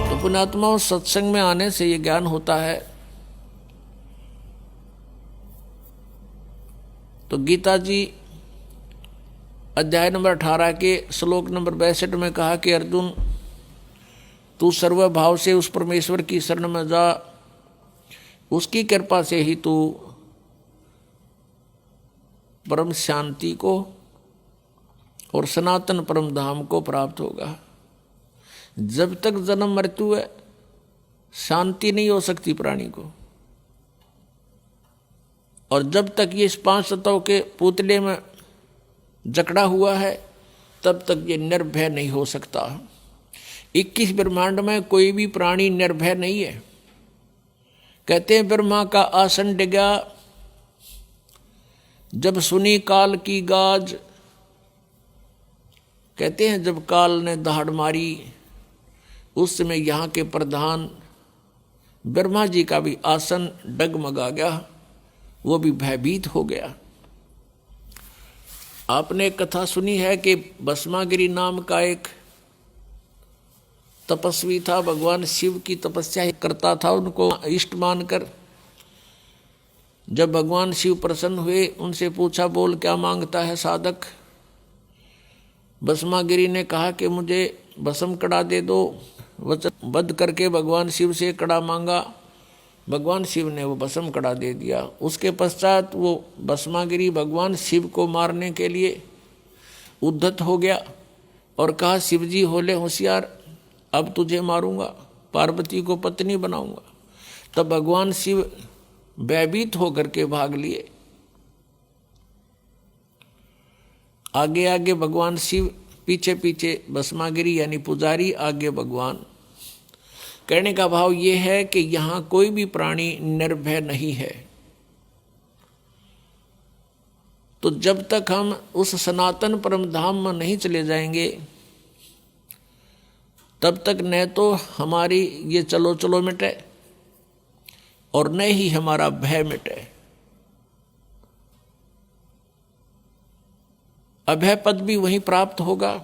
तो पुण्यात्माओं, सत्संग में आने से ये ज्ञान होता है। तो गीता जी अध्याय नंबर 18 के श्लोक नंबर 62 में कहा कि अर्जुन, तू सर्वभाव से उस परमेश्वर की शरण में जा, उसकी कृपा से ही तू परम शांति को और सनातन परम धाम को प्राप्त होगा। जब तक जन्म मृत्यु है, शांति नहीं हो सकती प्राणी को। और जब तक ये इस 5 तत्वों के पुतले में जकड़ा हुआ है, तब तक ये निर्भय नहीं हो सकता। 21 ब्रह्मांड में कोई भी प्राणी निर्भय नहीं है। कहते हैं ब्रह्मा का आसन डिगा, जब सुनी काल की गाज। कहते हैं जब काल ने दहाड़ मारी, उस समय यहाँ के प्रधान ब्रह्मा जी का भी आसन डगमगा गया, वो भी भयभीत हो गया। आपने एक कथा सुनी है कि भस्मागिरी नाम का एक तपस्वी था, भगवान शिव की तपस्या करता था, उनको इष्ट मानकर। जब भगवान शिव प्रसन्न हुए, उनसे पूछा, बोल क्या मांगता है साधक। भस्मागिरी ने कहा कि मुझे भस्म कड़ा दे दो। वचनबद्ध करके भगवान शिव से कड़ा मांगा, भगवान शिव ने वो भस्म कड़ा दे दिया। उसके पश्चात वो भस्मागिरी भगवान शिव को मारने के लिए उद्धत हो गया और कहा, शिव जी होले होशियार, अब तुझे मारूंगा, पार्वती को पत्नी बनाऊंगा। तब भगवान शिव भयभीत होकर के भाग लिए। आगे आगे भगवान शिव, पीछे पीछे भस्मागिरी यानी पुजारी, आगे भगवान। कहने का भाव ये है कि यहां कोई भी प्राणी निर्भय नहीं है। तो जब तक हम उस सनातन परम धाम में नहीं चले जाएंगे, तब तक न तो हमारी ये चलो चलो मिटे और न ही हमारा भय मिटे। अभय पद भी वहीं प्राप्त होगा।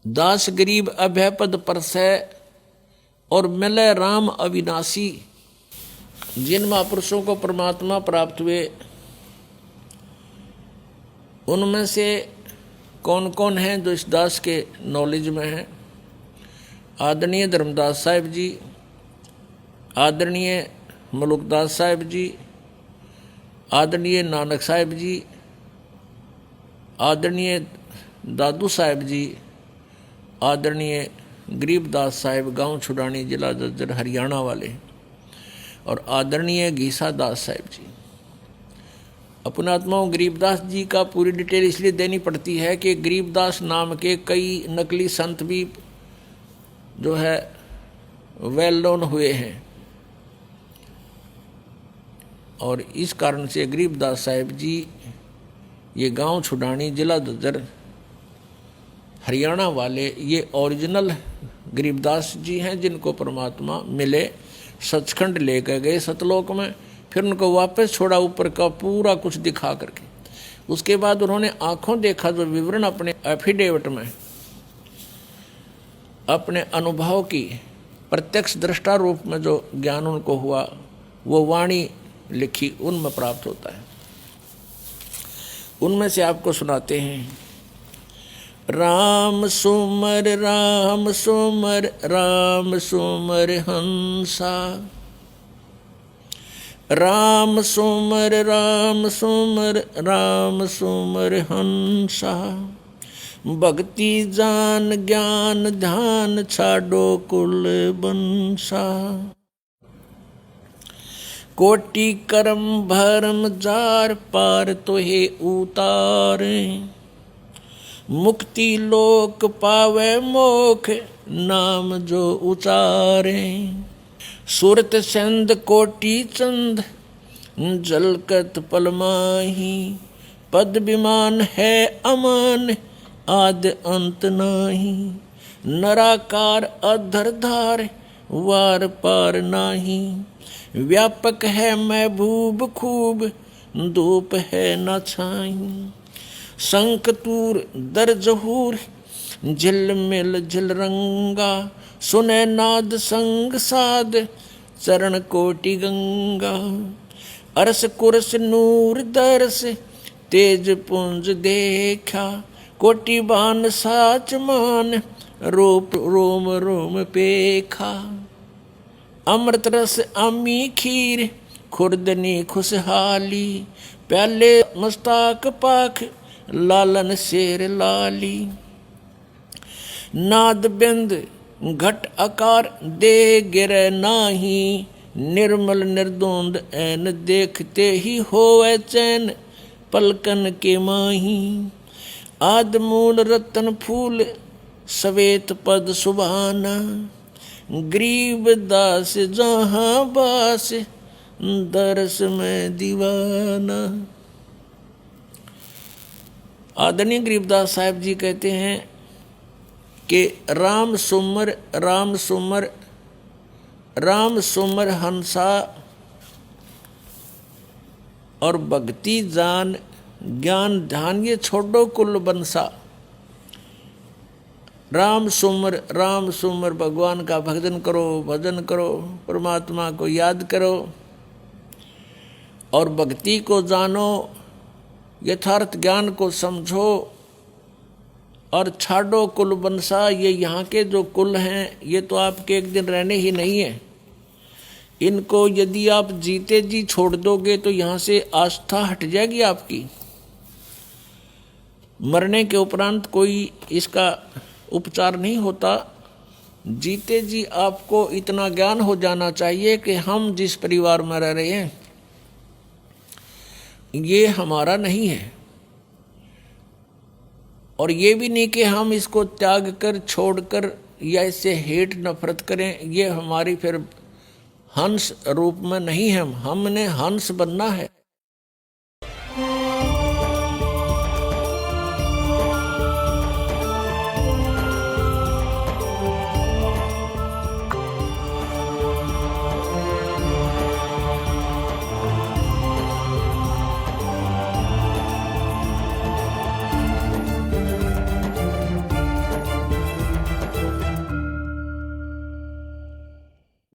दास गरीब अभय पद परसै और मिले राम अविनाशी। जिन महापुरुषों को परमात्मा प्राप्त हुए, उनमें से कौन कौन हैं जो इस दास के नॉलेज में हैं? आदरणीय धर्मदास साहिब जी, आदरणीय मलुकदास साहिब जी, आदरणीय नानक साहिब जी, आदरणीय दादू साहिब जी, आदरणीय गरीबदास साहिब गांव छुड़ानी जिला जज्जर हरियाणा वाले, और आदरणीय घीसा दास साहिब जी। अपनात्माओं, गरीबदास जी का पूरी डिटेल इसलिए देनी पड़ती है कि गरीबदास नाम के कई नकली संत भी जो है वेल नोन हुए हैं, और इस कारण से गरीबदास साहिब जी ये गांव छुड़ानी जिला जज्जर हरियाणा वाले ये ओरिजिनल गरीबदास जी हैं, जिनको परमात्मा मिले, सचखंड लेकर गए सतलोक में, फिर उनको वापस छोड़ा ऊपर का पूरा कुछ दिखा करके। उसके बाद उन्होंने आंखों देखा जो विवरण अपने एफिडेविट में अपने अनुभव की प्रत्यक्ष दृष्टा रूप में जो ज्ञान उनको हुआ, वो वाणी लिखी, उनमें प्राप्त होता है। उनमें से आपको सुनाते हैं। राम सुमर राम सुमर राम सुमर हंसा, राम सुमर राम सुमर राम सुमर हंसा। भक्ति जान ज्ञान ध्यान छाडो कुल बंसा। कोटि कर्म भरम जार पार तोहे उतारे। मुक्ति लोक पावे मोख नाम जो उचारे। सुरत संद कोटि चंद जलकत पलमाही। पद विमान है अमान आद अंत नाही। नराकार अधरधार वार पार नाही। व्यापक है महबूब खूब धूप है न छाई। शंख तूर दर जहूर झिलमिल झिलरंगा, सुने नाद संग साध चरण कोटि गंगा। अरस कुरस नूर दरस तेज पुंज देखा, कोटि बान साच मान रूप रोम रोम पेखा। अमृत रस अमी खीर खुर्दनी खुशहाली, प्याले मस्ताक पाख लालन शेर लाली। नाद बिंद घट आकार दे गिरे नाही, निर्मल निर्दोंद ऐन देखते ही होवे चैन पलकन के माही। आद मूल रतन फूल सवेत पद सुभाना, गरीब दास जहाँ बास दरस में दीवाना। आदरणीय गरीबदास साहब जी कहते हैं कि राम सुमर राम सुमर राम सुमर हंसा, और भक्ति जान ज्ञान ध्यान ये छोड़ो कुल बंसा। राम सुमर भगवान का भजन करो, भजन करो, परमात्मा को याद करो और भक्ति को जानो, यथार्थ ज्ञान को समझो और छाड़ो कुल बंसा। ये यहाँ के जो कुल हैं ये तो आपके एक दिन रहने ही नहीं है। इनको यदि आप जीते जी छोड़ दोगे तो यहाँ से आस्था हट जाएगी आपकी। मरने के उपरांत कोई इसका उपचार नहीं होता। जीते जी आपको इतना ज्ञान हो जाना चाहिए कि हम जिस परिवार में रह रहे हैं ये हमारा नहीं है, और ये भी नहीं कि हम इसको त्याग कर छोड़कर या इससे हेट नफरत करें। ये हमारी फिर हंस रूप में नहीं है, हमने हंस बनना है।